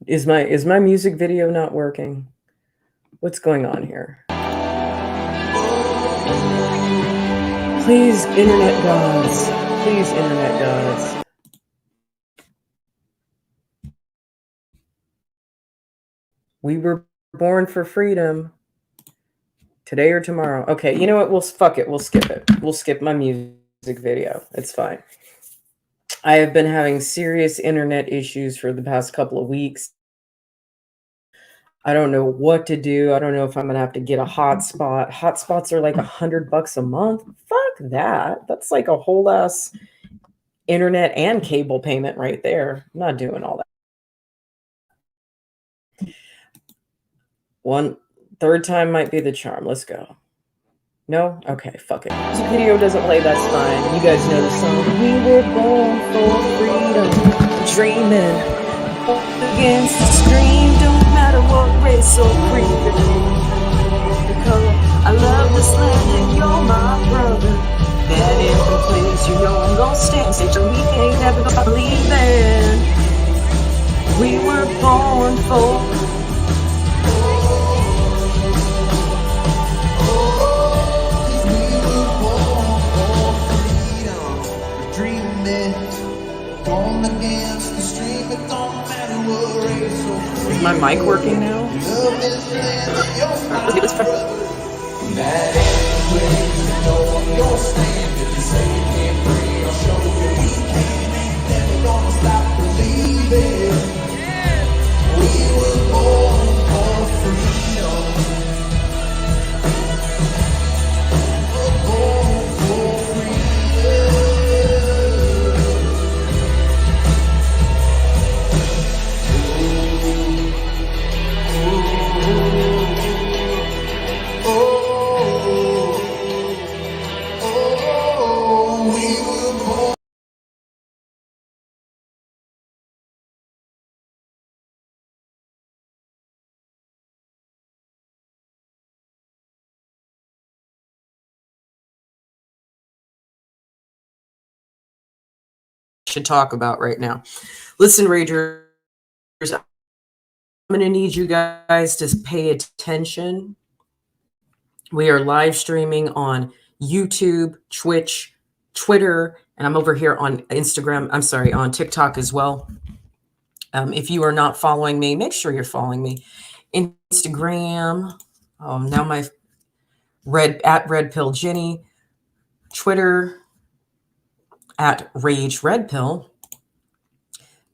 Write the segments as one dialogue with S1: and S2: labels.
S1: Is my music video not working? What's going on here? Please, internet gods. Please, internet gods. We were born for freedom. Today or tomorrow. Okay, you know what? Fuck it. We'll skip it. We'll skip my music video. It's fine. I have been having serious internet issues for the past couple of weeks. I don't know what to do. I don't know if I'm gonna have to get a hotspot. Hotspots are like $100 a month. Fuck that. That's like a whole ass internet and cable payment right there. I'm not doing all that. One third time might be the charm. Let's go. No? Okay, fuck it. This video doesn't play, that's fine. You guys know the song. We were born for freedom, dreaming against the stream. Don't matter what race or creed. Because I love this land and you're my brother. That every place you know I'm gonna stand. Say to me, ain't never gonna believe it. We were born for Is my mic working now? Let's get this should talk about right now. Listen, Ragers, I'm going to need you guys to pay attention. We are live streaming on YouTube, Twitch, Twitter, and I'm over here on Instagram. I'm sorry, on TikTok as well. If you are not following me, make sure you're following me. Instagram, now my Red Pill Jenny, Twitter at Rage Red Pill,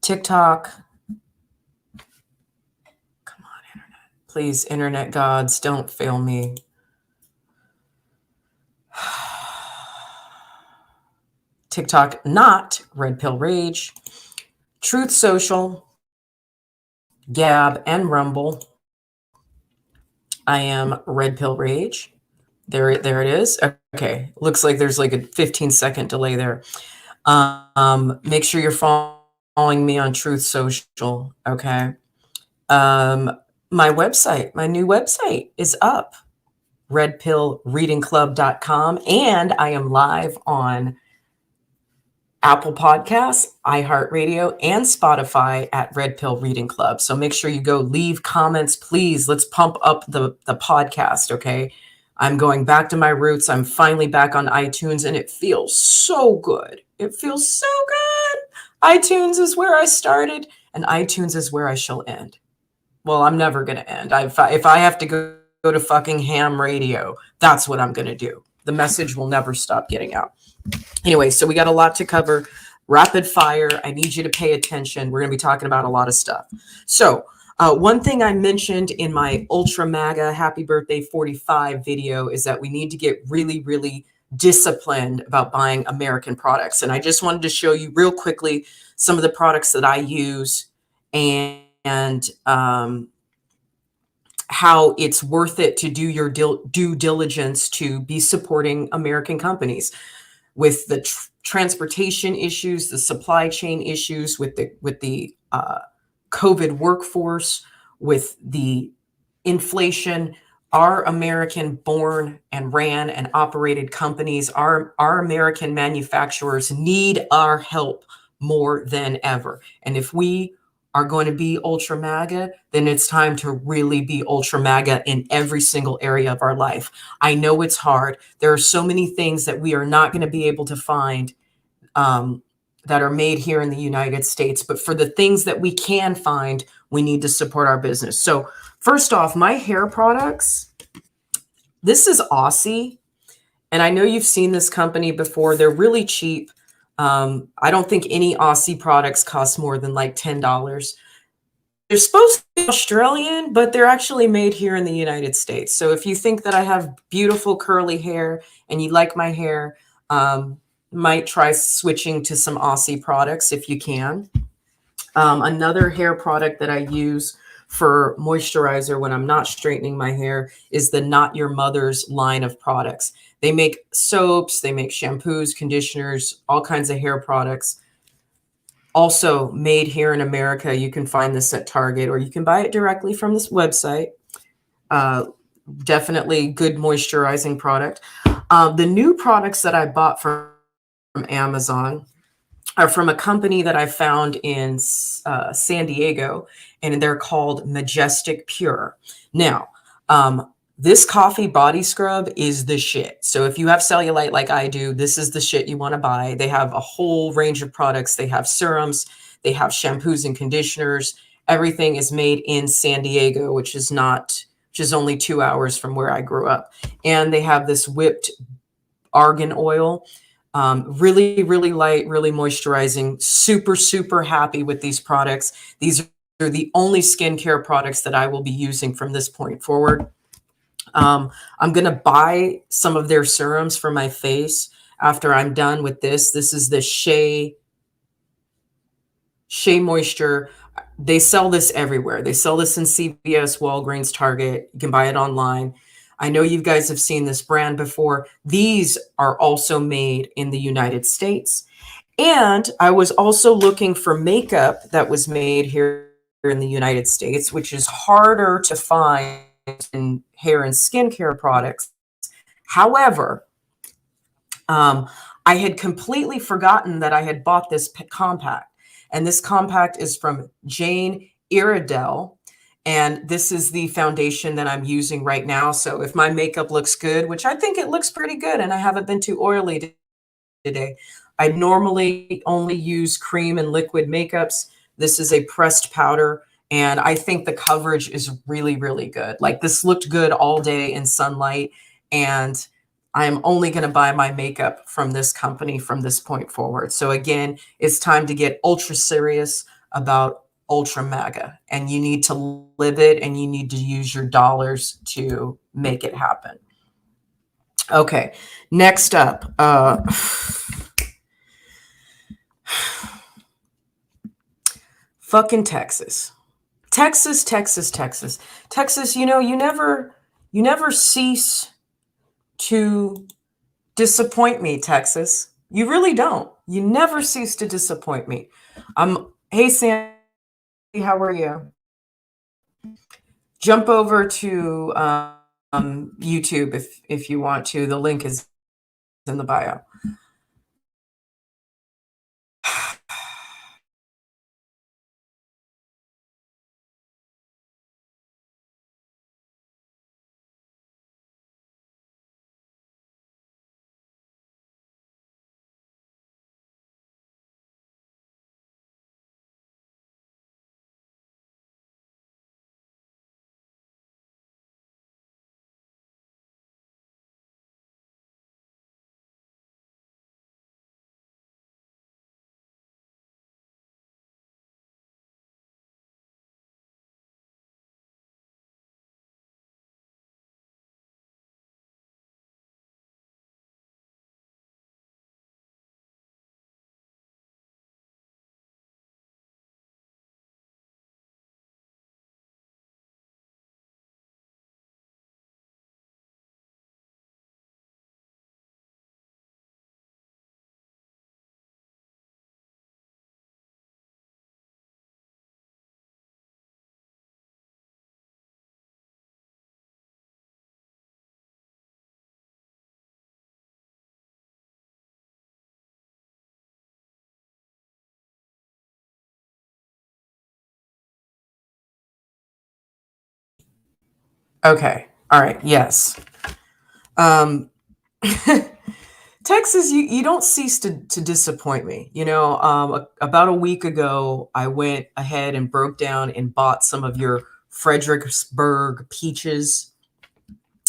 S1: TikTok. Come on, internet. Please, internet gods, don't fail me. TikTok, not Red Pill Rage, Truth Social, Gab, and Rumble. I am Red Pill Rage. There it is. Okay, looks like there's like a 15-second delay there. Make sure you're following me on Truth Social. Okay. My website, my new website is up, redpillreadingclub.com, and I am live on Apple Podcasts, iHeartRadio, and Spotify at Red Pill Reading Club. So make sure you go leave comments, please. Let's pump up the podcast, okay? I'm going back to my roots. I'm finally back on iTunes, and it feels so good. It feels so good. iTunes is where I started, and iTunes is where I shall end. Well, I'm never going to end. If I have to go to fucking ham radio, that's what I'm going to do. The message will never stop getting out. Anyway, so we got a lot to cover. Rapid fire. I need you to pay attention. We're going to be talking about a lot of stuff. So one thing I mentioned in my Ultra MAGA Happy Birthday 45 video is that we need to get really, really disciplined about buying American products. And I just wanted to show you real quickly some of the products that I use and how it's worth it to do your due diligence to be supporting American companies with the transportation issues, the supply chain issues, with the COVID workforce, with the inflation. Our American born and ran and operated companies, our American manufacturers need our help more than ever. And if we are going to be ultra MAGA, then it's time to really be ultra MAGA in every single area of our life. I know it's hard. There are so many things that we are not going to be able to find that are made here in the United States. But for the things that we can find, we need to support our business. So first off, my hair products, this is Aussie. And I know you've seen this company before. They're really cheap. I don't think any Aussie products cost more than like $10. They're supposed to be Australian, but they're actually made here in the United States. So if you think that I have beautiful curly hair and you like my hair, might try switching to some Aussie products if you can. Another hair product that I use for moisturizer when I'm not straightening my hair is the Not Your Mother's line of products. They make soaps, they make shampoos, conditioners, all kinds of hair products. Also made here in America. You can find this at Target or you can buy it directly from this website. Definitely good moisturizing product. The new products that I bought from Amazon are from a company that I found in San Diego, and they're called Majestic Pure. Now, this coffee body scrub is the shit. So if you have cellulite like I do, this is the shit you want to buy. They have a whole range of products. They have serums, they have shampoos and conditioners. Everything is made in San Diego, which is only 2 hours from where I grew up. And they have this whipped argan oil. Really, really light, really moisturizing. Super, super happy with these products. These are the only skincare products that I will be using from this point forward. I'm going to buy some of their serums for my face after I'm done with this. This is the Shea Moisture. They sell this everywhere. They sell this in CVS, Walgreens, Target. You can buy it online. I know you guys have seen this brand before. These are also made in the United States. And I was also looking for makeup that was made here in the United States, which is harder to find in hair and skincare products. However, I had completely forgotten that I had bought this compact. And this compact is from Jane Iredell. And this is the foundation that I'm using right now. So if my makeup looks good, which I think it looks pretty good, and I haven't been too oily today, I normally only use cream and liquid makeups. This is a pressed powder. And I think the coverage is really, really good. Like this looked good all day in sunlight. And I'm only going to buy my makeup from this company from this point forward. So again, it's time to get ultra serious about ultra MAGA, and you need to live it and you need to use your dollars to make it happen. Okay, next up, fucking Texas. Texas, you know, you never cease to disappoint me, Texas. You really don't. You never cease to disappoint me. Hey, Sandy, how are you? Jump over to YouTube if you want to. The link is in the bio. Okay. All right. Yes. Um, Texas, you don't cease to disappoint me. About a week ago, I went ahead and broke down and bought some of your Fredericksburg peaches.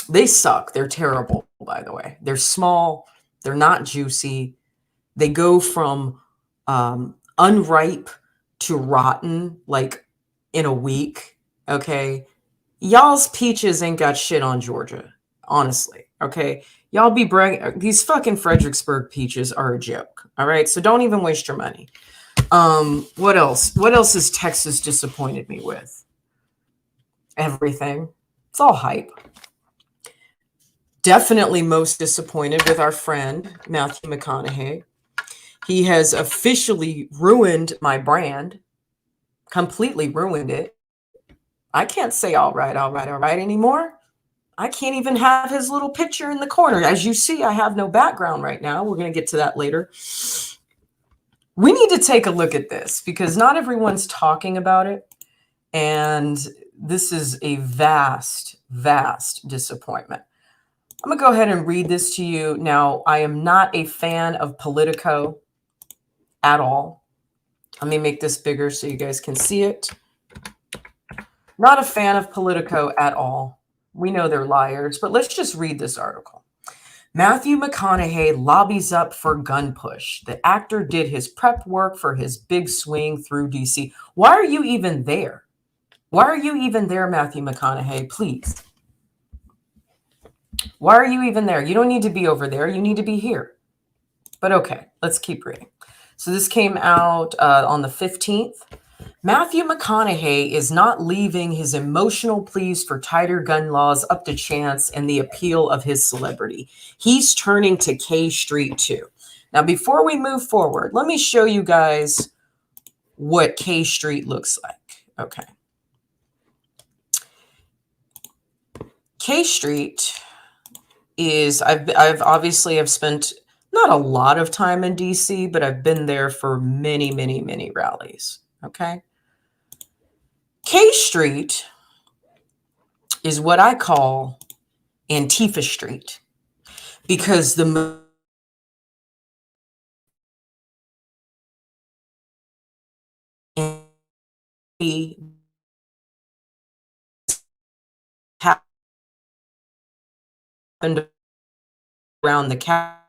S1: They suck. They're terrible, by the way. They're small. They're not juicy. They go from unripe to rotten like in a week. Okay. Y'all's peaches ain't got shit on Georgia, honestly. Okay. Y'all be bragging. These fucking Fredericksburg peaches are a joke. All right. So don't even waste your money. What else? What else has Texas disappointed me with? Everything. It's all hype. Definitely most disappointed with our friend, Matthew McConaughey. He has officially ruined my brand, completely ruined it. I can't say all right anymore. I can't even have his little picture in the corner. As you see, I have no background right now. We're going to get to that later. We need to take a look at this because not everyone's talking about it. And this is a vast, vast disappointment. I'm going to go ahead and read this to you. Now, I am not a fan of Politico at all. Let me make this bigger so you guys can see it. Not a fan of Politico at all. We know they're liars, but let's just read this article. Matthew McConaughey lobbies up for gun push. The actor did his prep work for his big swing through DC. Why are you even there? Why are you even there, Matthew McConaughey? Please. Why are you even there? You don't need to be over there. You need to be here. But okay, let's keep reading. So this came out on the 15th. Matthew McConaughey is not leaving his emotional pleas for tighter gun laws up to chance and the appeal of his celebrity. He's turning to K Street too. Now, before we move forward, let me show you guys what K Street looks like. Okay. K Street is, I've obviously I've spent not a lot of time in DC, but I've been there for many, many, many rallies. Okay. K Street is what I call Antifa Street because the happened around the cap.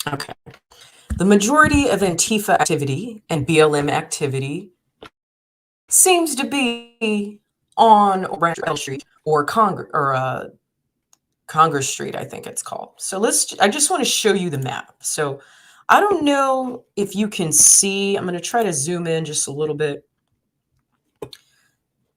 S1: Okay. The majority of Antifa activity and BLM activity seems to be on Orange L Street or Congress Street, I think it's called. So I just want to show you the map. So I don't know if you can see, I'm going to try to zoom in just a little bit.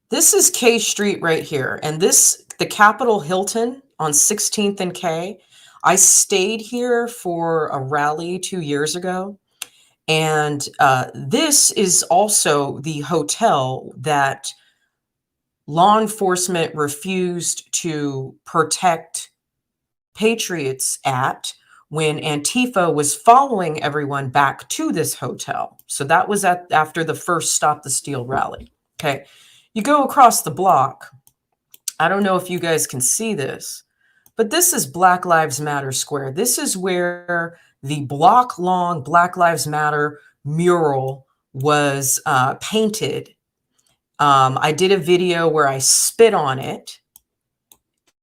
S1: This is K Street right here. And the Capitol Hilton on 16th and K. I stayed here for a rally 2 years ago. And this is also the hotel that law enforcement refused to protect patriots at when Antifa was following everyone back to this hotel. So that was after the first Stop the Steal rally. Okay. You go across the block. I don't know if you guys can see this, but this is Black Lives Matter Square. This is where the block-long Black Lives Matter mural was painted. I did a video where I spit on it,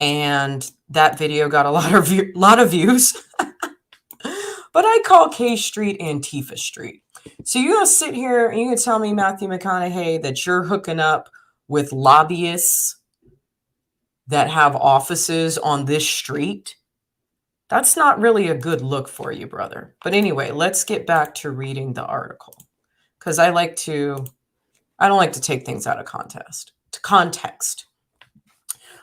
S1: and that video got a lot of views. But I call K Street Antifa Street. So you're going to sit here and you can tell me, Matthew McConaughey, that you're hooking up with lobbyists that have offices on this street. That's not really a good look for you, brother. But anyway, let's get back to reading the article because I don't like to take things out of context.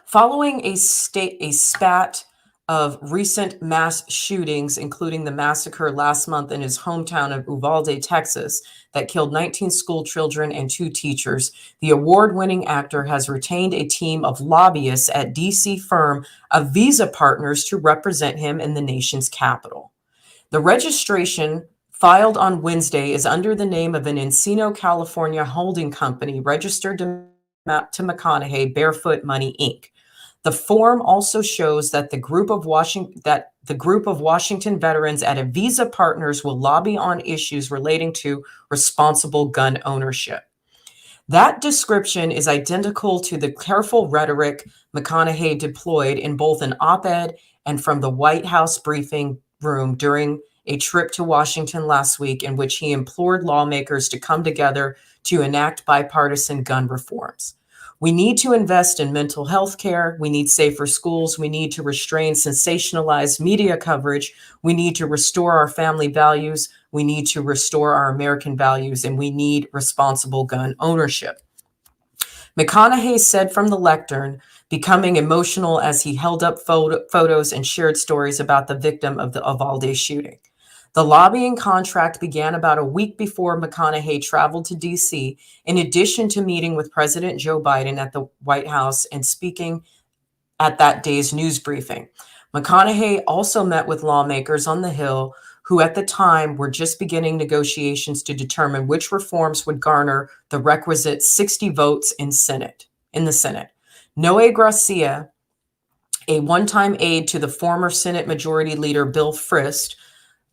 S1: Following a spat of recent mass shootings, including the massacre last month in his hometown of Uvalde, Texas, that killed 19 school children and 2 teachers, the award-winning actor has retained a team of lobbyists at DC firm of Visa Partners to represent him in the nation's capital. The registration filed on Wednesday, is under the name of an Encino, California holding company registered to McConaughey, Barefoot Money, Inc. The form also shows that the group of Washington veterans at Avisa Partners will lobby on issues relating to responsible gun ownership. That description is identical to the careful rhetoric McConaughey deployed in both an op-ed and from the White House briefing room during a trip to Washington last week, in which he implored lawmakers to come together to enact bipartisan gun reforms. We need to invest in mental health care. We need safer schools. We need to restrain sensationalized media coverage. We need to restore our family values. We need to restore our American values, and we need responsible gun ownership. McConaughey said from the lectern, becoming emotional as he held up photos and shared stories about the victim of the Uvalde shooting. The lobbying contract began about a week before McConaughey traveled to D.C., in addition to meeting with President Joe Biden at the White House and speaking at that day's news briefing. McConaughey also met with lawmakers on the Hill, who at the time were just beginning negotiations to determine which reforms would garner the requisite 60 votes in the Senate. Noe Gracia, a one-time aide to the former Senate Majority Leader Bill Frist,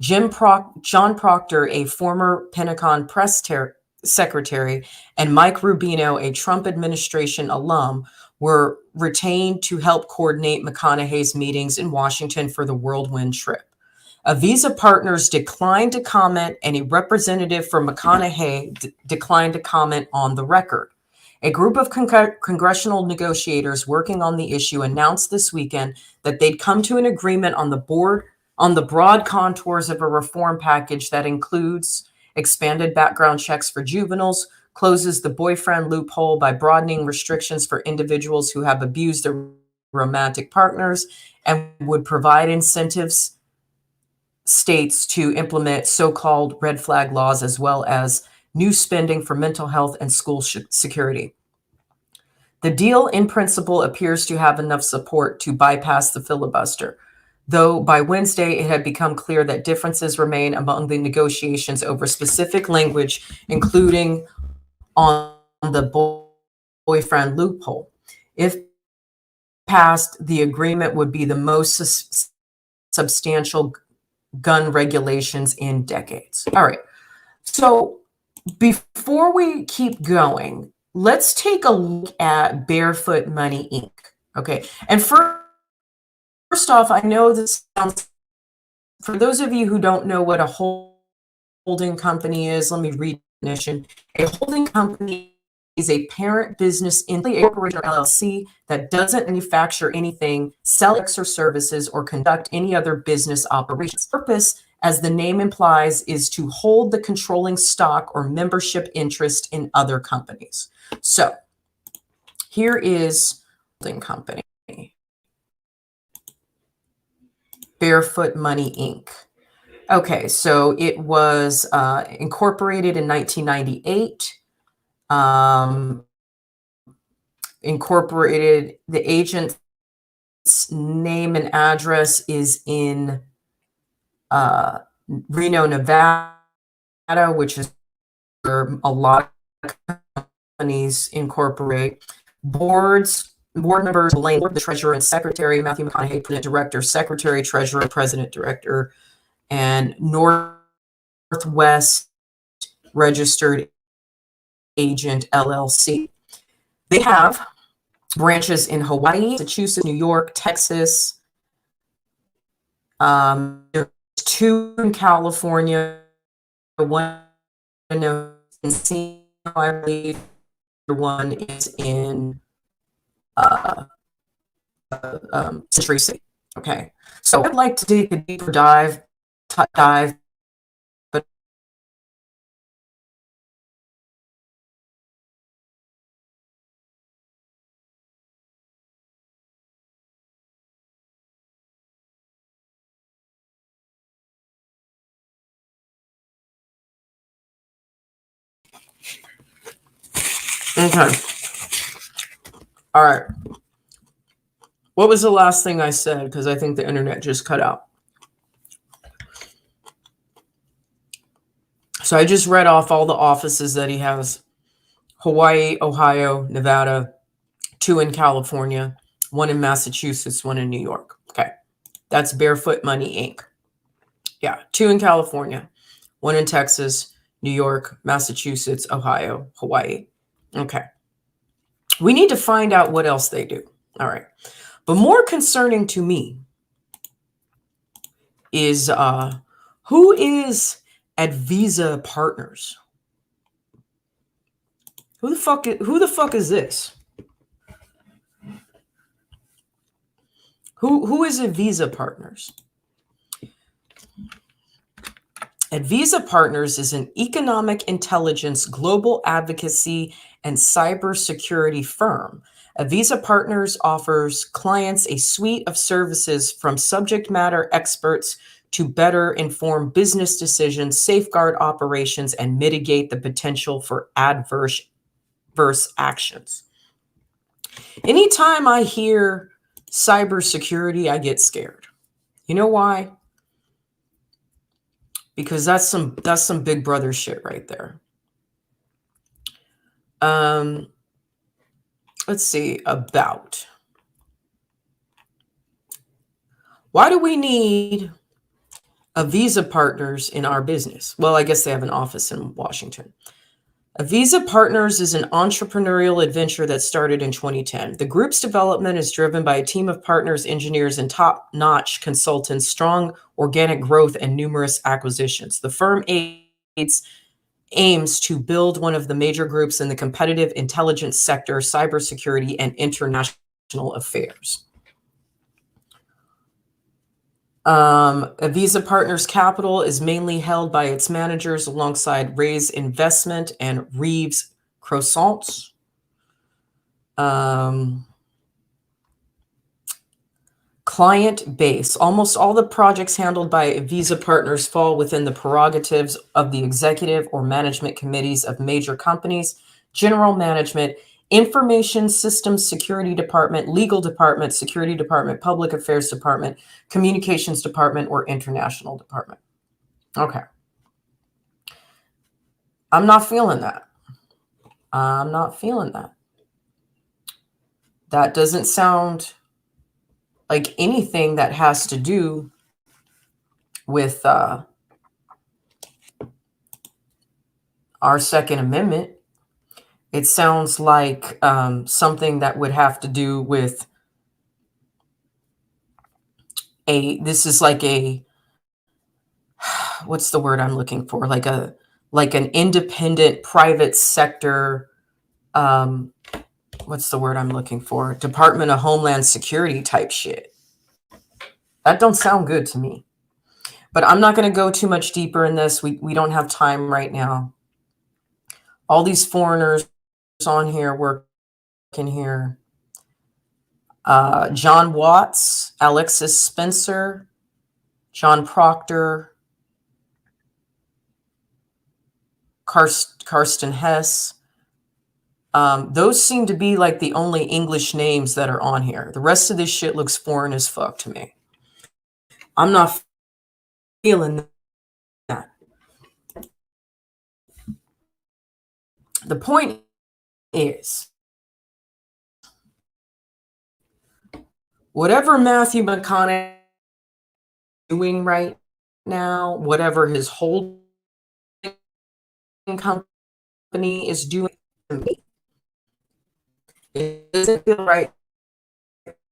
S1: John Proctor, a former Pentagon press secretary, and Mike Rubino, a Trump administration alum, were retained to help coordinate McConaughey's meetings in Washington for the whirlwind trip. Avisa Partners declined to comment, and a representative for McConaughey declined to comment on the record. A group of congressional negotiators working on the issue announced this weekend that they'd come to an agreement on the broad contours of a reform package that includes expanded background checks for juveniles, closes the boyfriend loophole by broadening restrictions for individuals who have abused their romantic partners, and would provide incentives states to implement so-called red flag laws, as well as new spending for mental health and school security. The deal in principle appears to have enough support to bypass the filibuster, though by Wednesday it had become clear that differences remain among the negotiations over specific language, including on the boyfriend loophole. If passed, the agreement would be the most substantial gun regulations in decades. All right. So before we keep going, let's take a look at Barefoot Money, Inc. Okay. And first off, I know this sounds, for those of you who don't know what a holding company is, let me read the definition. A holding company is a parent business entity, a corporation or LLC, that doesn't manufacture anything, sell products or services, or conduct any other business operations. Purpose, as the name implies, is to hold the controlling stock or membership interest in other companies. So here is holding company, Barefoot Money, Inc. Okay, so it was incorporated in 1998. Incorporated, the agent's name and address is in Reno, Nevada, which is where a lot of companies incorporate. Board members, the treasurer and secretary, Matthew McConaughey, president director, secretary, treasurer, president director, and Northwest Registered Agent LLC. They have branches in Hawaii, Massachusetts, New York, Texas. There's 2 in California, 1 in Encino, I believe. 1 is in Century City. Okay, so I'd like to take a deeper dive, but okay. All right. What was the last thing I said? Because I think the internet just cut out. So I just read off all the offices that he has: Hawaii, Ohio, Nevada, 2 in California, 1 in Massachusetts, 1 in New York. Okay. That's Barefoot Money Inc. Yeah, 2 in California, 1 in Texas, New York, Massachusetts, Ohio, Hawaii. Okay. We need to find out what else they do. All right. But more concerning to me is who is at Visa Partners? Who the fuck is this? Who is at Visa Partners? At Visa Partners is an economic intelligence, global advocacy, and cybersecurity firm. Visa Partners offers clients a suite of services from subject matter experts to better inform business decisions, safeguard operations, and mitigate the potential for adverse actions. Anytime I hear cybersecurity, I get scared. You know why? Because that's some big brother shit right there. Let's see, about. Why do we need a Visa Partners in our business? Well, I guess they have an office in Washington. A Visa Partners is an entrepreneurial adventure that started in 2010. The group's development is driven by a team of partners, engineers, and top-notch consultants, strong organic growth, and numerous acquisitions. The firm aims to build one of the major groups in the competitive intelligence sector, cybersecurity, and international affairs. A Visa Partners capital is mainly held by its managers alongside Ray's Investment and Reeves Croissants. Client base. Almost all the projects handled by Visa Partners fall within the prerogatives of the executive or management committees of major companies, general management, information systems security department, legal department, security department, public affairs department, communications department, or international department. Okay. I'm not feeling that. I'm not feeling that. That doesn't sound like anything that has to do with our Second Amendment. It sounds like something that would have to do with this is like what's the word I'm looking for? Like an independent private sector, what's the word I'm looking for? Department of Homeland Security type shit. That don't sound good to me. But I'm not going to go too much deeper in this. We don't have time right now. All these foreigners on here working here. John Watts, Alexis Spencer, John Proctor, Karsten Hess. Those seem to be like the only English names that are on here. The rest of this shit looks foreign as fuck to me. I'm not feeling that. The point is, whatever Matthew McConaughey is doing right now, whatever his holding company is doing to me, it doesn't feel right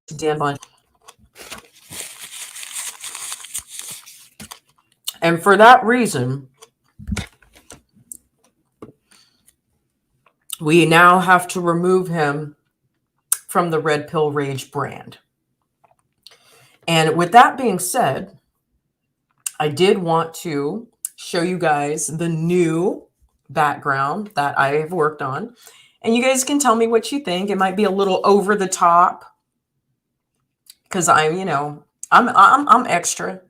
S1: to Dan Bunch. And for that reason, we now have to remove him from the Red Pill Rage brand. And with that being said, I did want to show you guys the new background that I have worked on. And you guys can tell me what you think. It might be a little over the top because I'm extra.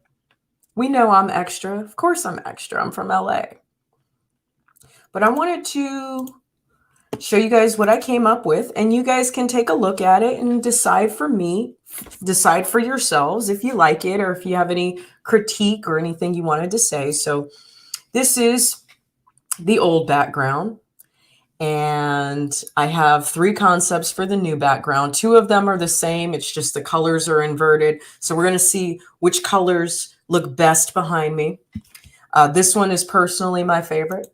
S1: We know I'm extra. Of course I'm extra. I'm from LA. But I wanted to show you guys what I came up with, and you guys can take a look at it and decide for yourselves if you like it or if you have any critique or anything you wanted to say. So this is the old background. And I have 3 concepts for the new background. 2 of them are the same. It's just the colors are inverted. So we're going to see which colors look best behind me. This one is personally my favorite.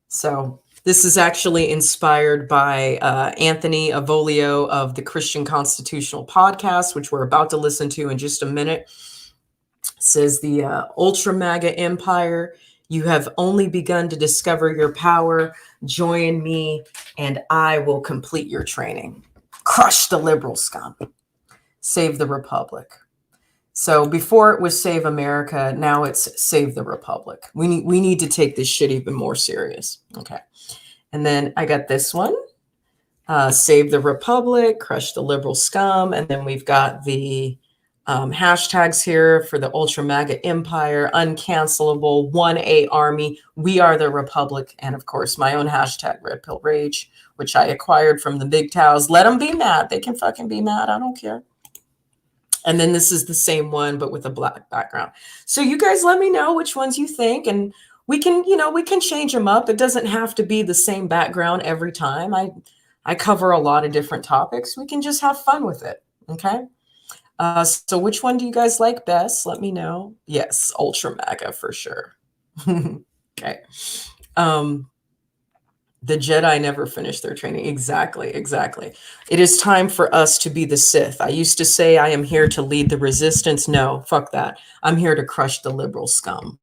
S1: So this is actually inspired by Anthony Avolio of the Christian Constitutional podcast, which we're about to listen to in just a minute. It says the Ultra MAGA Empire, you have only begun to discover your power. Join me and I will complete your training. Crush the liberal scum. Save the Republic. So before it was Save America, now it's Save the Republic. We need to take this shit even more serious. Okay. And then I got this one. Save the Republic, crush the liberal scum. And then we've got the hashtags here for the Ultra MAGA Empire, uncancelable, 1A Army, we are the Republic, and of course my own hashtag Red Pill Rage, which I acquired from the big towels. Let them be mad. They can fucking be mad. I don't care. And then this is the same one, but with a black background. So you guys let me know which ones you think, and we can, we can change them up. It doesn't have to be the same background every time. I cover a lot of different topics. We can just have fun with it. Okay. So which one do you guys like best? Let me know. Yes, Ultra MAGA for sure. Okay. The Jedi never finished their training. Exactly. It is time for us to be the Sith. I used to say I am here to lead the resistance. No, fuck that. I'm here to crush the liberal scum.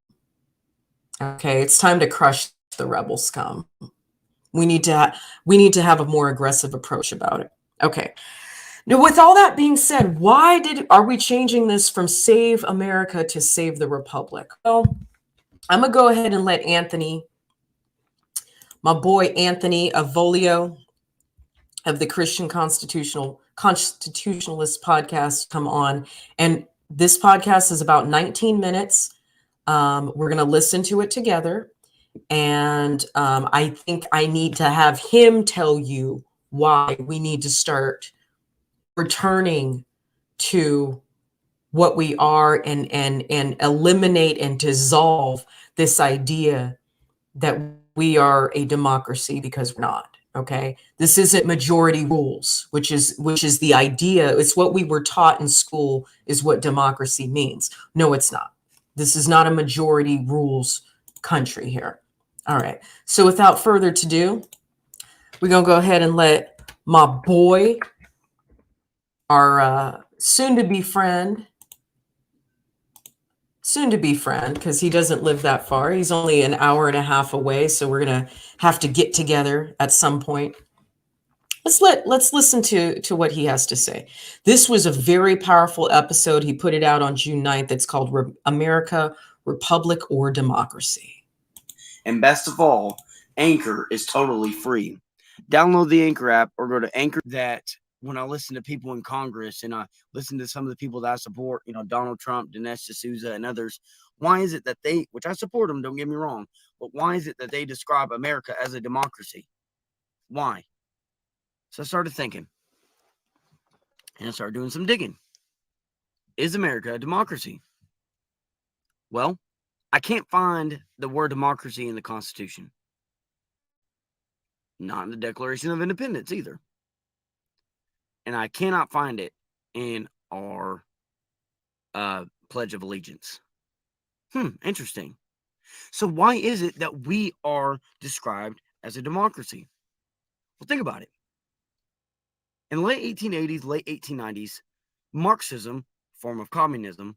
S1: Okay, it's time to crush the rebel scum. We need to have a more aggressive approach about it. Okay. Now, with all that being said, why are we changing this from Save America to Save the Republic? Well, I'm going to go ahead and let Anthony, my boy Anthony Avolio of the Christian Constitutionalist podcast, come on. And this podcast is about 19 minutes. We're going to listen to it together. And I think I need to have him tell you why we need to start returning to what we are and eliminate and dissolve this idea that we are a democracy, because we're not. Okay, this isn't majority rules, which is the idea. It's what we were taught in school is what democracy means. No, it's not. This is not a majority rules country here. All right, so without further ado, we're gonna go ahead and let my boy, our soon-to-be friend, because he doesn't live that far. He's only an hour and a half away, so we're gonna have to get together at some point. Let's listen to what he has to say. This was a very powerful episode. He put it out on June 9th. It's called America, Republic or Democracy.
S2: And best of all, Anchor is totally free. Download the Anchor app or go to Anchor. That when I listen to people in Congress and I listen to some of the people that I support, Donald Trump, Dinesh D'Souza, and others, why is it that they, which I support them, don't get me wrong, but why is it that they describe America as a democracy? Why? So I started thinking, and I started doing some digging. Is America a democracy? Well, I can't find the word democracy in the Constitution. Not in the Declaration of Independence either. And I cannot find it in our Pledge of Allegiance. Interesting. So why is it that we are described as a democracy? Well, think about it. In the late 1880s, late 1890s, Marxism, form of communism,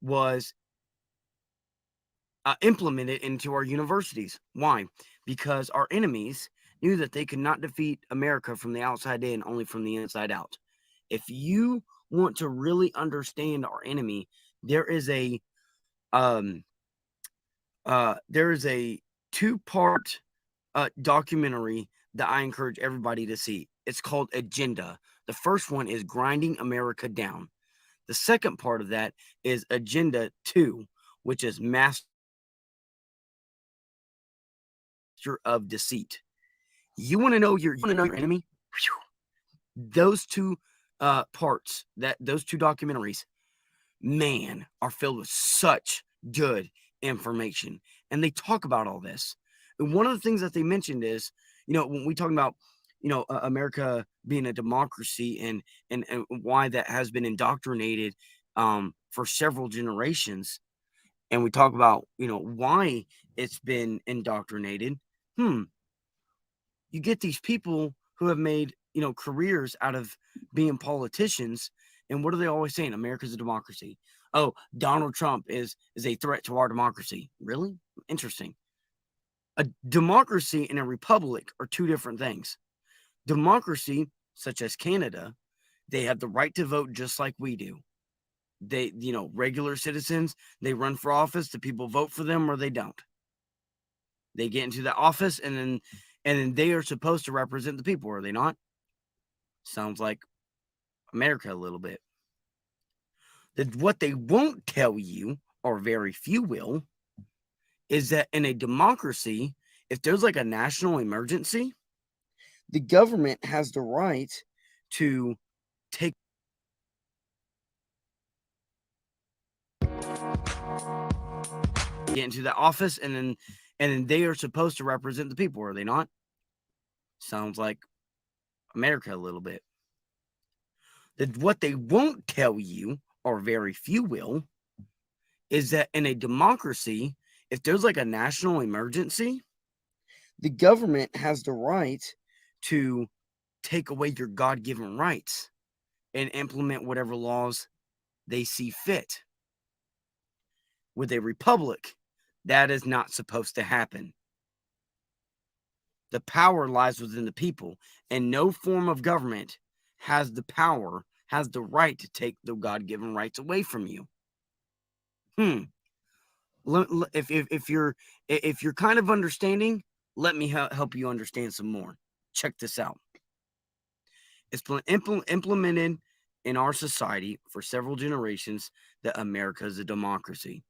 S2: was implemented into our universities. Why? Because our enemies knew that they could not defeat America from the outside in, only from the inside out. If you want to really understand our enemy, there is a 2-part documentary that I encourage everybody to see. It's called Agenda. The first one is Grinding America Down. The second part of that is Agenda 2, which is Master of Deceit. You want to know your enemy? Those 2 parts, those 2 documentaries, man, are filled with such good information. And they talk about all this. And one of the things that they mentioned is, when we talk about, America being a democracy and why that has been indoctrinated for several generations, and we talk about, why it's been indoctrinated. You get these people who have made, careers out of being politicians. And what are they always saying? America's a democracy. Oh, Donald Trump is a threat to our democracy. Really? Interesting. A democracy and a republic are two different things. Democracy, such as Canada, they have the right to vote just like we do. They, regular citizens, they run for office, the people vote for them or they don't. They get into the office and then they are supposed to represent the people, are they not? Sounds like America a little bit. What they won't tell you, or very few will, is that in a democracy, if there's like a national emergency, the government has the right to take get into the office and then they are supposed to represent the people, are they not? Sounds like America a little bit. What they won't tell you, or very few will, is that in a democracy, if there's like a national emergency, the government has the right to take away your God-given rights and implement whatever laws they see fit. With a republic, that is not supposed to happen. The power lies within the people, and no form of government has the power, has the right to take the God-given rights away from you. If you're kind of understanding, let me help you understand some more. Check this out. It's been implemented in our society for several generations that America is a democracy.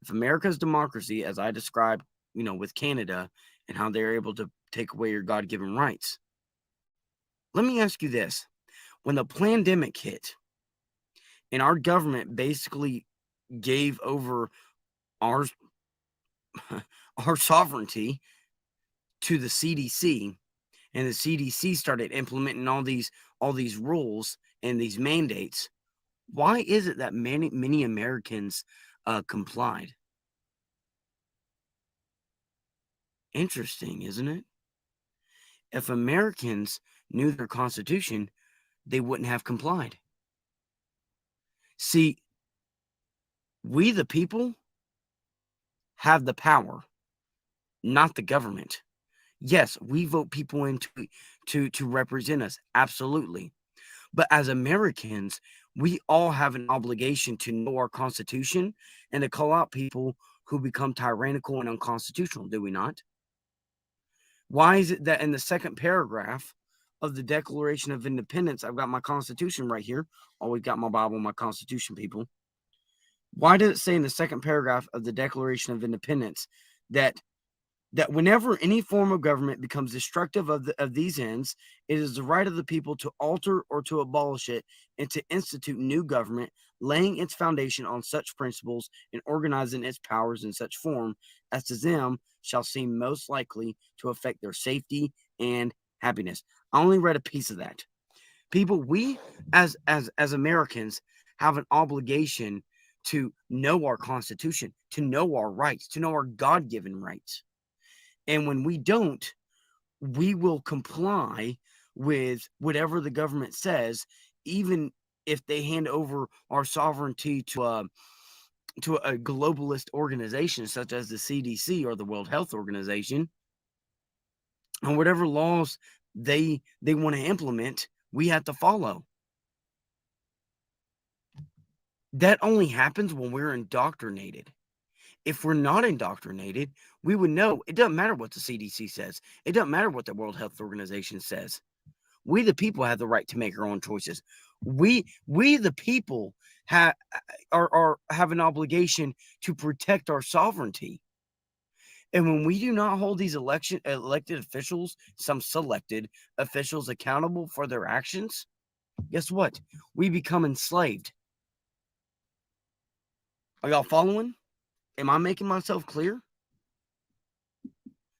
S2: If America's democracy, as I described, with Canada and how they're able to take away your God-given rights, let me ask you this. When the pandemic hit and our government basically gave over our sovereignty to the CDC, and the CDC started implementing all these rules and these mandates, why is it that many Americans complied? Interesting, isn't it? If Americans knew their Constitution, they wouldn't have complied. See, we the people have the power, not the government. Yes, we vote people in to represent us, absolutely. But as Americans, we all have an obligation to know our Constitution and to call out people who become tyrannical and unconstitutional, do we not? Why is it that in the second paragraph of the Declaration of Independence, I've got my Constitution right here. Always got my Bible, my Constitution, people. Why does it say in the second paragraph of the Declaration of Independence that whenever any form of government becomes destructive of these ends, it is the right of the people to alter or to abolish it and to institute new government, laying its foundation on such principles and organizing its powers in such form as to them shall seem most likely to affect their safety and happiness. I only read a piece of that. People, we as Americans have an obligation to know our Constitution, to know our rights, to know our God-given rights. And when we don't, we will comply with whatever the government says, even if they hand over our sovereignty to a globalist organization such as the CDC or the World Health Organization, and whatever laws they want to implement, we have to follow. That only happens when we're indoctrinated. If we're not indoctrinated, we would know it doesn't matter what the CDC says. It doesn't matter what the World Health Organization says. We, the people, have the right to make our own choices. We the people, have an obligation to protect our sovereignty. And when we do not hold these elected officials, some selected officials, accountable for their actions, guess what? We become enslaved. Are y'all following? Am I making myself clear?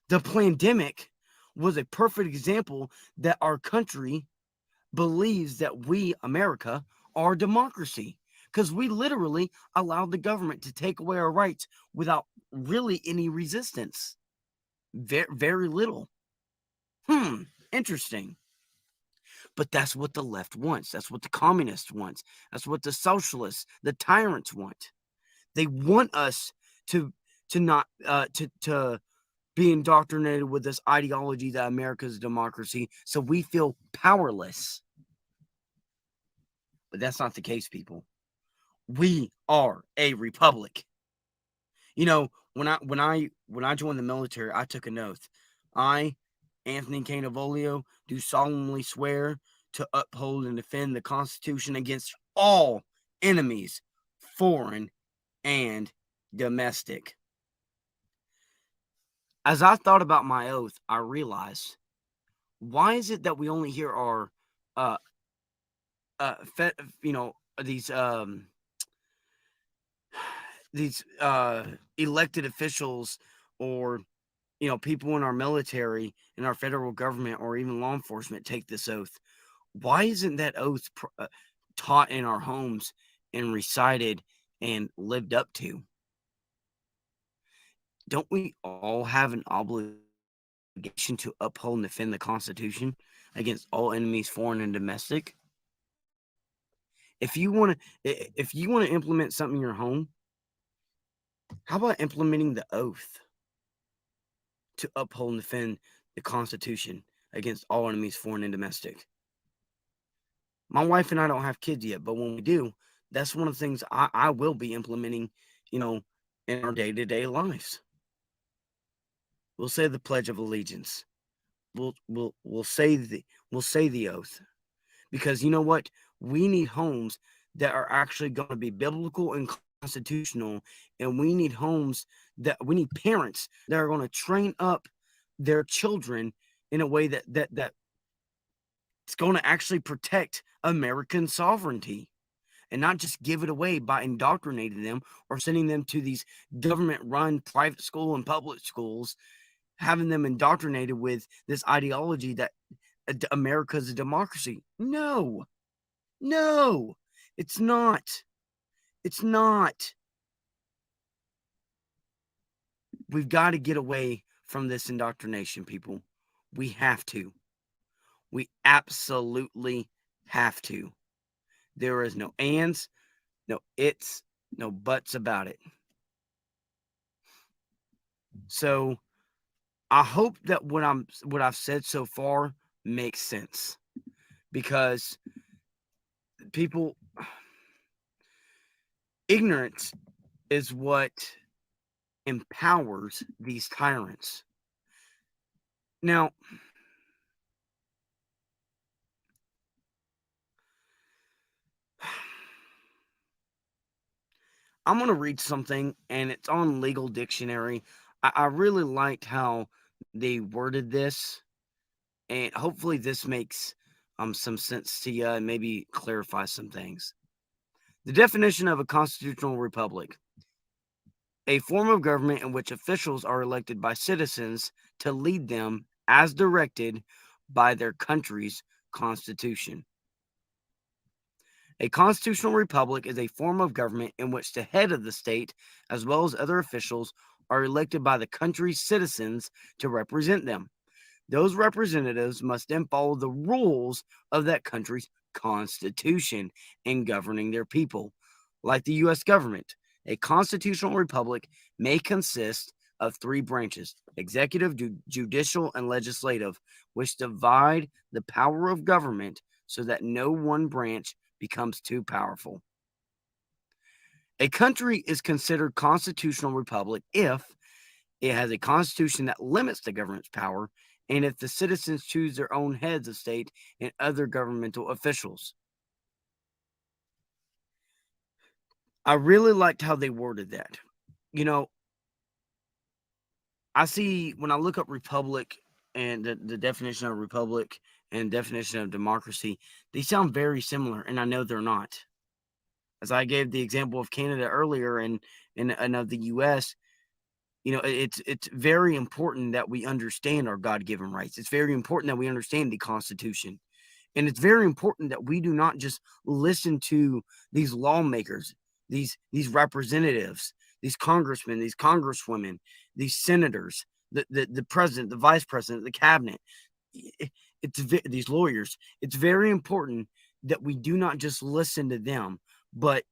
S2: The pandemic was a perfect example that our country believes that we, America, are democracy, because we literally allowed the government to take away our rights without really any resistance. Very, very little. Interesting. But that's what the left wants. That's what the communists want. That's what the socialists, the tyrants want. They want us to not to be indoctrinated with this ideology that America is a democracy, so we feel powerless. But that's not the case, people. We are a republic. You know, when I joined the military, I took an oath. I, Anthony Canovolio, do solemnly swear to uphold and defend the Constitution against all enemies, foreign and domestic. As I thought about my oath, I realized, why is it that we only hear our uh you know, these elected officials, or people in our military, in our federal government, or even law enforcement take this oath? Why isn't that oath taught in our homes and recited and lived up to? Don't we all have an obligation to uphold and defend the Constitution against all enemies, foreign and domestic? If you want to implement something in your home, how about implementing the oath to uphold and defend the Constitution against all enemies, foreign and domestic? My wife and I don't have kids yet, but when we do, that's one of the things I will be implementing, in our day-to-day lives. We'll say the Pledge of Allegiance. We'll say the oath, because you know what? We need homes that are actually going to be biblical and constitutional, and we need parents that are going to train up their children in a way that it's going to actually protect American sovereignty, and not just give it away by indoctrinating them or sending them to these government-run private school and public schools, having them indoctrinated with this ideology that America is a democracy. No, it's not. It's not. We've got to get away from this indoctrination, people. We have to. We absolutely have to. There is no ands, no its, no buts about it. So I hope that what I've said so far makes sense, because people, ignorance is what empowers these tyrants. Now, I'm going to read something, and it's on Legal Dictionary. I really liked how they worded this, and hopefully this makes some sense to you and maybe clarify some things. The definition of a constitutional republic: a form of government in which officials are elected by citizens to lead them as directed by their country's constitution. A constitutional republic is a form of government in which the head of the state, as well as other officials, are elected by the country's citizens to represent them. Those representatives must then follow the rules of that country's constitution in governing their people. Like the U.S. government, a constitutional republic may consist of three branches: executive, judicial, and legislative, which divide the power of government so that no one branch becomes too powerful. A country is considered constitutional republic if it has a constitution that limits the government's power, and if the citizens choose their own heads of state and other governmental officials. I really liked how they worded that. I see, when I look up republic and the definition of republic and definition of democracy, they sound very similar, and I know they're not. As I gave the example of Canada earlier and of the U.S., It's very important that we understand our God-given rights. It's very important that we understand the Constitution. And it's very important that we do not just listen to these lawmakers, these representatives, these congressmen, these congresswomen, these senators, the president, the vice president, the cabinet. These lawyers. It's very important that we do not just listen to them, but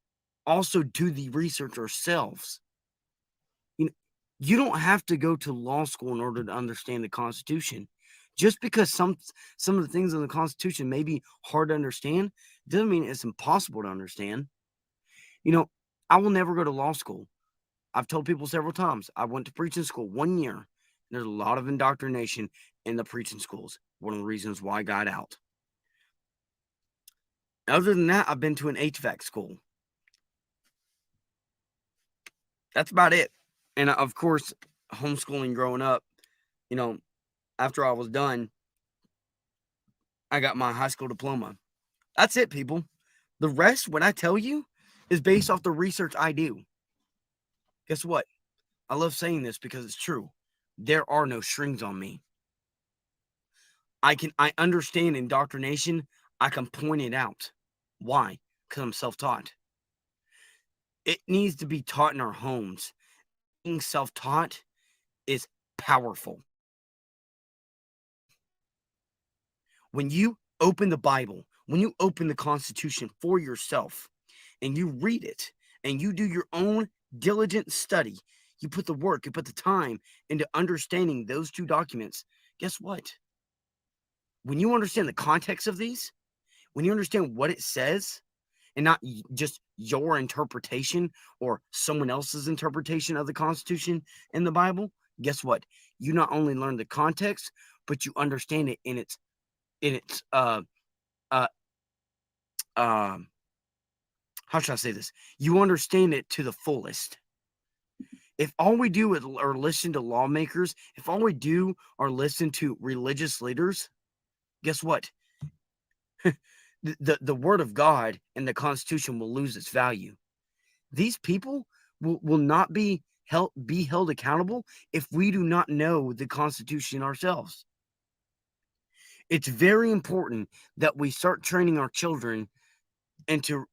S2: also do the research ourselves. You don't have to go to law school in order to understand the Constitution. Just because some of the things in the Constitution may be hard to understand, doesn't mean it's impossible to understand. I will never go to law school. I've told people several times, I went to preaching school 1 year. There's a lot of indoctrination in the preaching schools. One of the reasons why I got out. Other than that, I've been to an HVAC school. That's about it. And of course, homeschooling growing up, after I was done, I got my high school diploma. That's it, people. The rest, what I tell you, is based off the research I do. Guess what? I love saying this because it's true. There are no strings on me. I understand indoctrination. I can point it out. Why? Because I'm self-taught. It needs to be taught in our homes. Being self-taught is powerful. When you open the Bible, when you open the Constitution for yourself, and you read it, and you do your own diligent study, you put the work, you put the time into understanding those two documents, guess what? When you understand the context of these, when you understand what it says, and not just your interpretation or someone else's interpretation of the Constitution and the Bible, guess what? You not only learn the context, but you understand it in its how should I say this? You understand it to the fullest. If all we do is or listen to lawmakers, if all we do or listen to religious leaders, guess what? The word of God and the Constitution will lose its value. These people will not be held accountable if we do not know the Constitution ourselves. It's very important that we start training our children into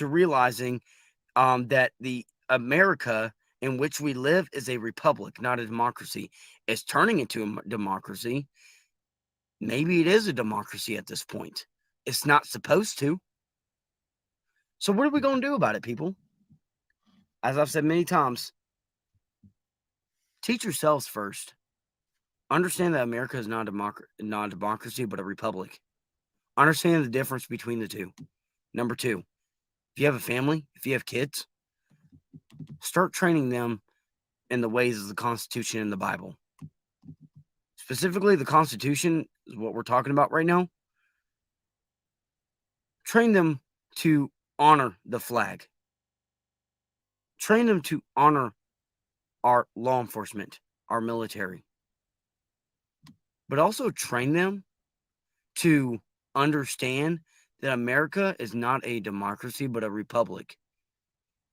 S2: realizing that the America in which we live is a republic, not a democracy. It's turning into a democracy. Maybe it is a democracy at this point. It's not supposed to. So what are we going to do about it, people? As I've said many times, teach yourselves first. Understand that America is not a democracy, but a republic. Understand the difference between the two. Number two, if you have a family, if you have kids, start training them in the ways of the Constitution and the Bible. Specifically, the Constitution is what we're talking about right now. Train them to honor the flag. Train them to honor our law enforcement, our military. But also train them to understand that America is not a democracy, but a republic.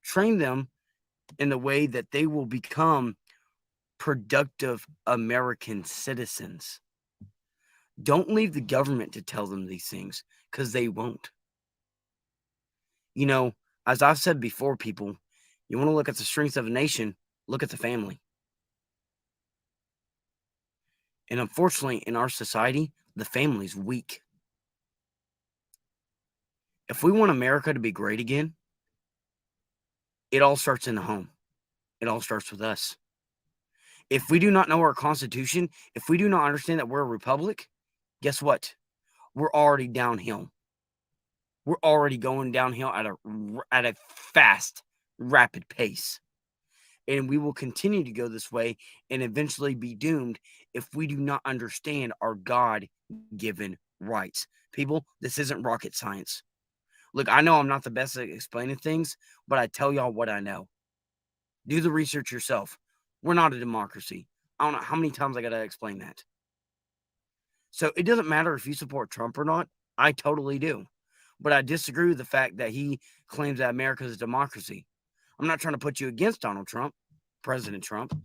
S2: Train them in the way that they will become productive American citizens. Don't leave the government to tell them these things, because they won't. As I've said before, people, you want to look at the strengths of a nation, look at the family. And unfortunately, in our society, the family's weak. If we want America to be great again, it all starts in the home. It all starts with us. If we do not know our Constitution, if we do not understand that we're a republic, guess what? We're already downhill. We're already going downhill at a fast, rapid pace. And we will continue to go this way and eventually be doomed if we do not understand our God-given rights. People, this isn't rocket science. Look, I know I'm not the best at explaining things, but I tell y'all what I know. Do the research yourself. We're not a democracy. I don't know how many times I got to explain that. So it doesn't matter if you support Trump or not. I totally do. But I disagree with the fact that he claims that America is a democracy. I'm not trying to put you against Donald Trump. President Trump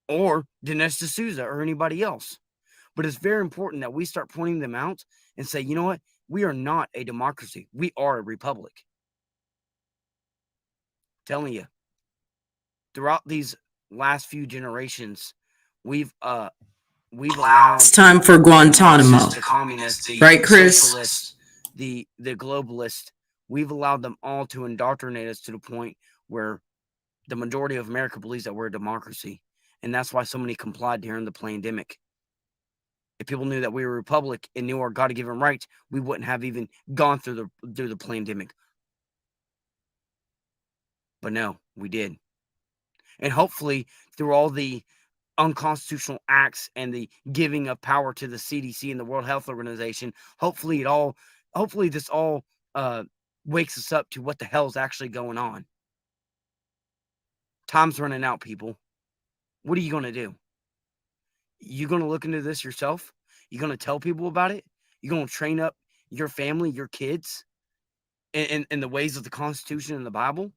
S2: or Dinesh D'Souza or anybody else. But it's very important that we start pointing them out and say, you know what? We are not a democracy. We are a republic. I'm telling you, throughout these last few generations, we've allowed
S1: It's time for Guantanamo.
S2: the communists, the
S1: Right, Chris?
S2: socialists, the globalists. We've allowed them all to indoctrinate us to the point where the majority of America believes that we're a democracy. And that's why so many complied during the pandemic. If people knew that we were a republic and knew our God-given rights, we wouldn't have even gone through the pandemic. But no, we did. And hopefully, through all the unconstitutional acts and the giving of power to the CDC and the World Health Organization, hopefully this all wakes us up to what the hell is actually going on. Time's running out, people. What are you going to do? You going to look into this yourself? You going to tell people about it? You going to train up your family, your kids in the ways of the Constitution and the Bible?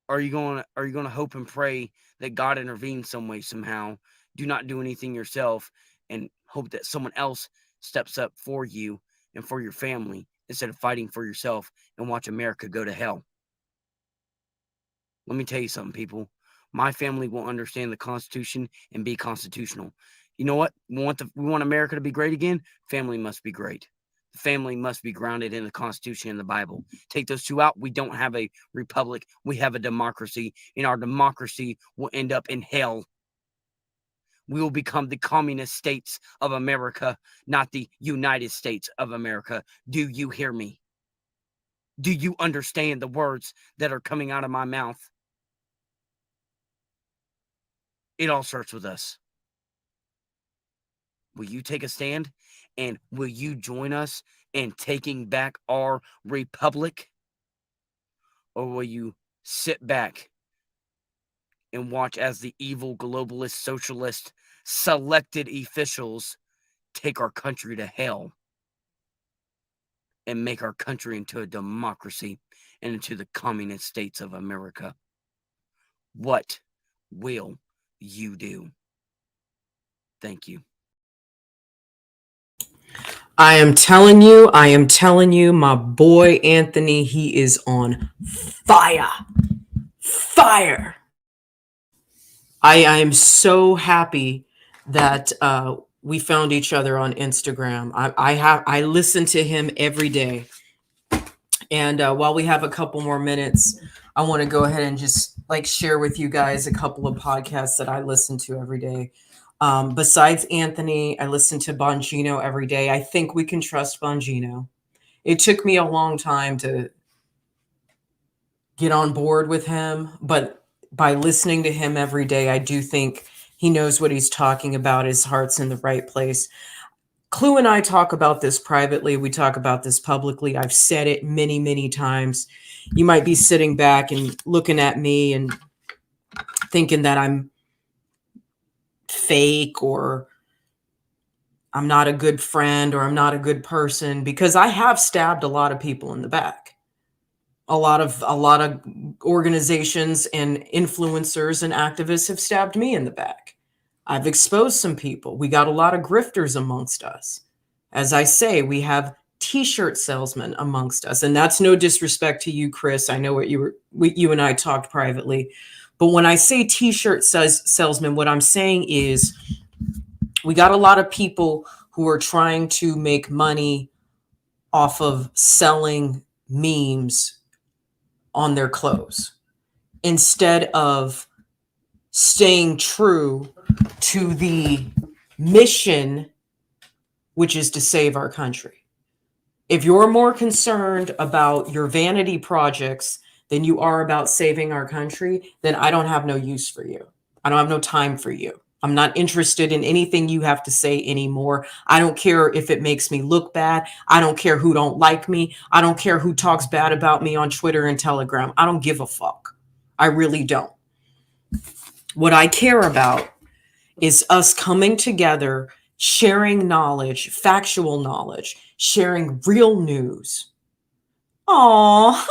S2: Or are you going to hope and pray that God intervenes some way, somehow? Do not do anything yourself and hope that someone else steps up for you and for your family instead of fighting for yourself and watch America go to hell. Let me tell you something, people. My family will understand the Constitution and be constitutional. You know what? We want America to be great again. Family must be great. The family must be grounded in the Constitution and the Bible. Take those two out, we don't have a republic. We have a democracy, and our democracy will end up in hell. We will become the communist states of America, not the United States of America. Do you hear me? Do you understand the words that are coming out of my mouth? It all starts with us. Will you take a stand? And will you join us in taking back our republic? Or will you sit back and watch as the evil globalist, socialist, selected officials take our country to hell and make our country into a democracy and into the communist states of America? What will you do? Thank you.
S1: I am telling you, my boy Anthony, he is on fire. Fire. I am so happy that we found each other on Instagram. I listen to him every day. And while we have a couple more minutes, I want to go ahead and just share with you guys a couple of podcasts that I listen to every day. Besides Anthony, I listen to Bongino every day. I think we can trust Bongino. It took me a long time to get on board with him, but by listening to him every day, I do think he knows what he's talking about. His heart's in the right place. Clue and I talk about this privately. We talk about this publicly. I've said it many, many times. You might be sitting back and looking at me and thinking that I'm fake or I'm not a good friend or I'm not a good person, because I have stabbed a lot of people in the back. A lot of organizations and influencers and activists have stabbed me in the back. I've exposed some people. We got a lot of grifters amongst us. As I say, we have t-shirt salesmen amongst us. And that's no disrespect to you, Chris. I know what you and I talked privately. But when I say t-shirt salesman, what I'm saying is we got a lot of people who are trying to make money off of selling memes on their clothes instead of staying true to the mission, which is to save our country. If you're more concerned about your vanity projects than you are about saving our country, then I don't have no use for you. I don't have no time for you. I'm not interested in anything you have to say anymore. I don't care if it makes me look bad. I don't care who don't like me. I don't care who talks bad about me on Twitter and Telegram. I don't give a fuck. I really don't. What I care about is us coming together, sharing knowledge, factual knowledge, sharing real news. Aww.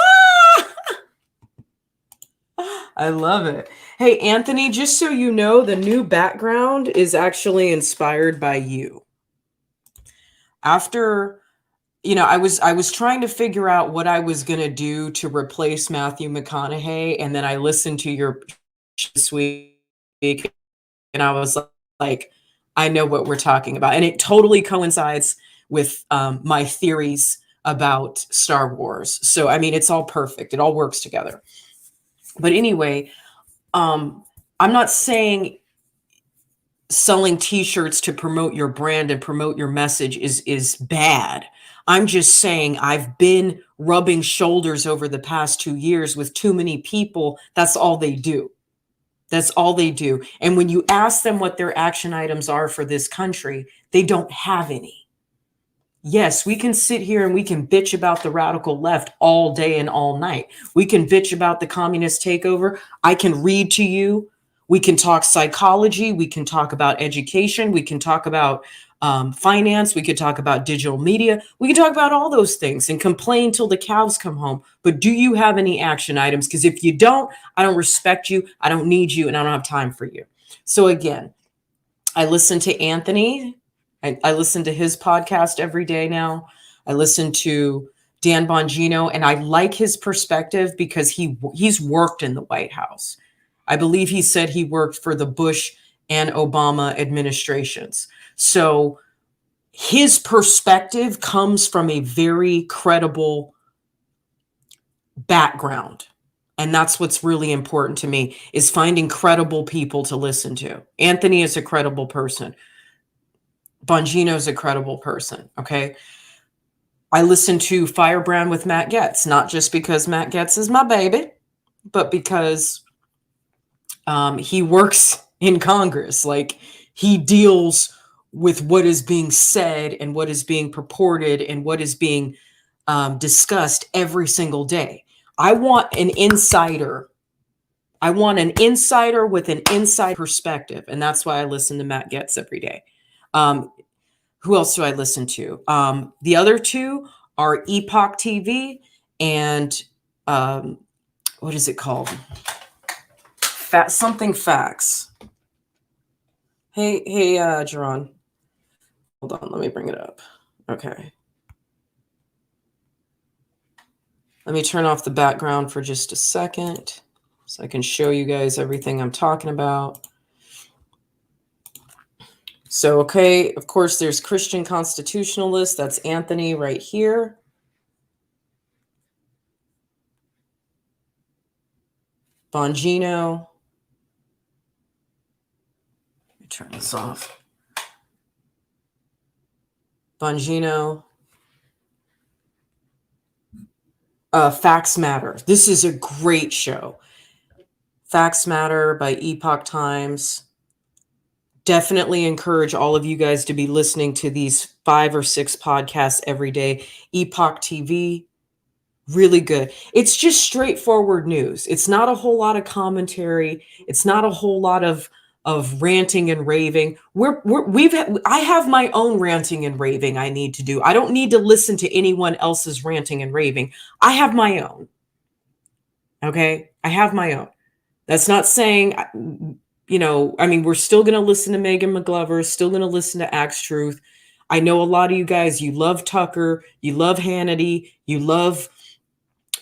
S1: I love it. Hey, Anthony, just so you know, the new background is actually inspired by you. After, I was trying to figure out what I was going to do to replace Matthew McConaughey, and then I listened to your this week, and I was like, I know what we're talking about, and it totally coincides with my theories about Star Wars. So, I mean, it's all perfect. It all works together. But anyway, I'm not saying selling t-shirts to promote your brand and promote your message is bad. I'm just saying I've been rubbing shoulders over the past 2 years with too many people. That's all they do. That's all they do. And when you ask them what their action items are for this country, they don't have any. Yes, we can sit here and we can bitch about the radical left all day and all night. We can bitch about the communist takeover. I can read to you. We can talk psychology. We can talk about education. We can talk about finance. We could talk about digital media. We can talk about all those things and complain till the cows come home. But do you have any action items? Because if you don't, I don't respect you. I don't need you. And I don't have time for you. So again, I listen to Anthony. I listen to his podcast every day now. I listen to Dan Bongino, and I like his perspective because he's worked in the White House. I believe he said he worked for the Bush and Obama administrations. So his perspective comes from a very credible background. And that's what's really important to me, is finding credible people to listen to. Anthony is a credible person. Bongino's a credible person. Okay. I listen to Firebrand with Matt Gaetz, not just because Matt Gaetz is my baby, but because he works in Congress. Like, he deals with what is being said and what is being purported and what is being discussed every single day. I want an insider. I want an insider with an inside perspective. And that's why I listen to Matt Gaetz every day. Who else do I listen to? The other two are Epoch TV and what is it called? Something Facts. Hey, Jerron. Hold on, let me bring it up. Okay. Let me turn off the background for just a second so I can show you guys everything I'm talking about. So, okay, of course, there's Christian Constitutionalist. That's Anthony right here. Bongino. Let me turn this off. Bongino. Facts Matter. This is a great show. Facts Matter by Epoch Times. Definitely encourage all of you guys to be listening to these 5 or 6 podcasts every day. Epoch TV, really good. It's just straightforward news. It's not a whole lot of commentary. It's not a whole lot of ranting and raving. I have my own ranting and raving I need to do. I don't need to listen to anyone else's ranting and raving. I have my own. Okay? I have my own. That's not saying, I mean, we're still going to listen to Megan McGlover, still going to listen to Axe Truth. I know a lot of you guys, you love Tucker, you love Hannity, you love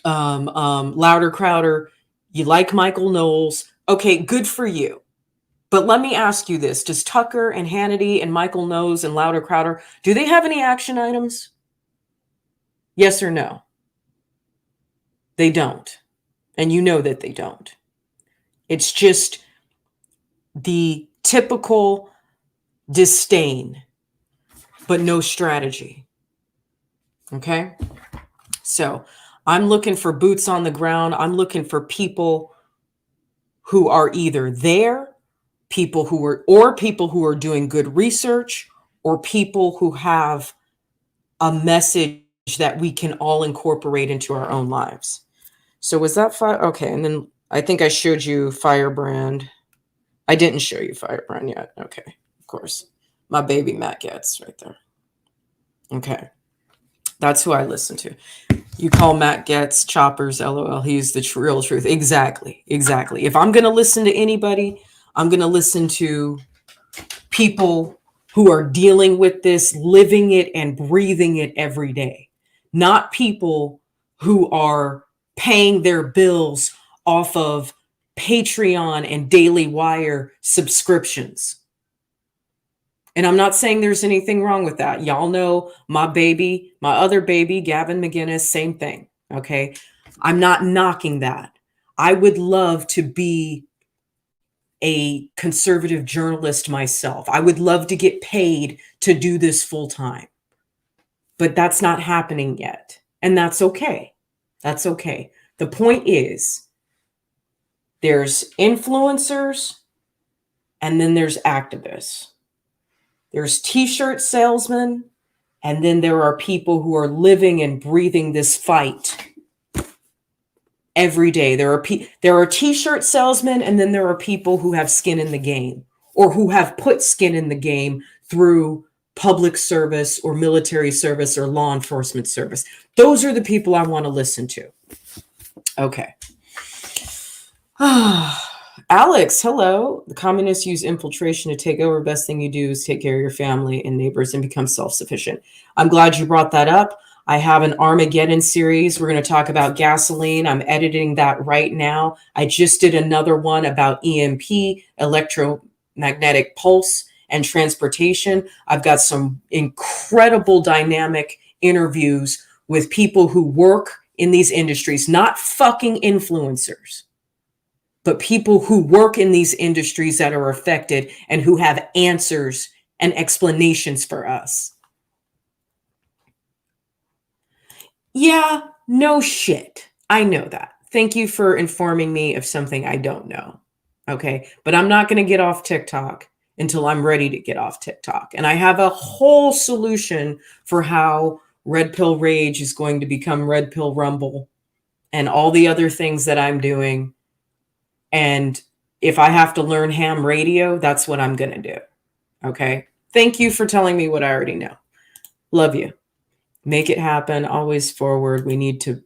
S1: Louder Crowder, you like Michael Knowles. Okay, good for you. But let me ask you this. Does Tucker and Hannity and Michael Knowles and Louder Crowder, do they have any action items? Yes or no? They don't. And you know that they don't. It's just the typical disdain, but no strategy. Okay? So I'm looking for boots on the ground. I'm looking for people who are either there, people who are doing good research, or people who have a message that we can all incorporate into our own lives. So was that okay? And then I think I showed you Firebrand. I didn't show you Firebrand yet. Okay, of course. My baby Matt Gaetz right there. Okay. That's who I listen to. You call Matt Getz choppers, LOL. He's the real truth. Exactly. Exactly. If I'm going to listen to anybody, I'm going to listen to people who are dealing with this, living it and breathing it every day, not people who are paying their bills off of Patreon and Daily Wire subscriptions. And I'm not saying there's anything wrong with that. Y'all know my baby, my other baby, Gavin McGinnis, same thing. Okay. I'm not knocking that. I would love to be a conservative journalist myself. I would love to get paid to do this full time. But that's not happening yet. And that's okay. That's okay. The point is, there's influencers and then there's activists. There's t-shirt salesmen, and then there are people who are living and breathing this fight every day. There are t-shirt salesmen, and then there are people who have skin in the game, or who have put skin in the game through public service or military service or law enforcement service. Those are the people I want to listen to. Okay. Alex, hello. The communists use infiltration to take over. Best thing you do is take care of your family and neighbors and become self-sufficient. I'm glad you brought that up. I have an Armageddon series. We're going to talk about gasoline. I'm editing that right now. I just did another one about EMP, electromagnetic pulse, and transportation. I've got some incredible dynamic interviews with people who work in these industries, not fucking influencers, but people who work in these industries that are affected and who have answers and explanations for us. Yeah, no shit. I know that. Thank you for informing me of something I don't know. Okay. But I'm not going to get off TikTok until I'm ready to get off TikTok. And I have a whole solution for how Red Pill Rage is going to become Red Pill Rumble and all the other things that I'm doing. And if I have to learn ham radio, that's what I'm going to do. Okay. Thank you for telling me what I already know. Love you. Make it happen. Always forward. We need to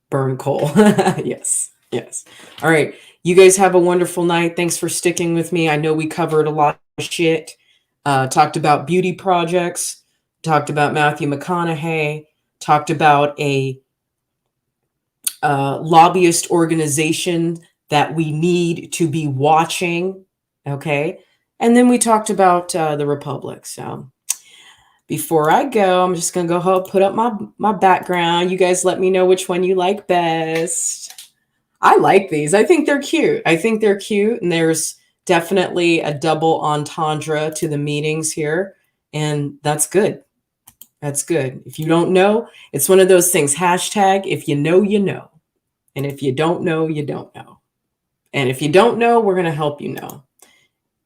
S1: burn coal. Yes. Yes. All right. You guys have a wonderful night. Thanks for sticking with me. I know we covered a lot of shit. Talked about beauty projects. Talked about Matthew McConaughey. Talked about a lobbyist organization that we need to be watching. Okay. And then we talked about the Republic. So before I go, I'm just going to go ahead and put up my background. You guys let me know which one you like best. I like these. I think they're cute. And there's definitely a double entendre to the meanings here. And that's good. That's good. If you don't know, it's one of those things. Hashtag, if you know, you know. And if you don't know, you don't know. And if you don't know, we're going to help you know.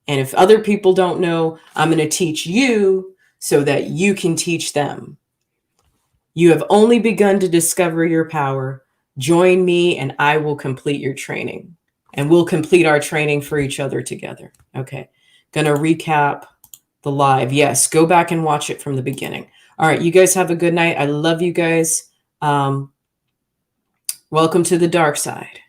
S1: And if other people don't know, I'm going to teach you so that you can teach them. You have only begun to discover your power. Join me and I will complete your training. And we'll complete our training for each other together. Okay. Going to recap the live. Yes, go back and watch it from the beginning. All right. You guys have a good night. I love you guys. Welcome to the dark side.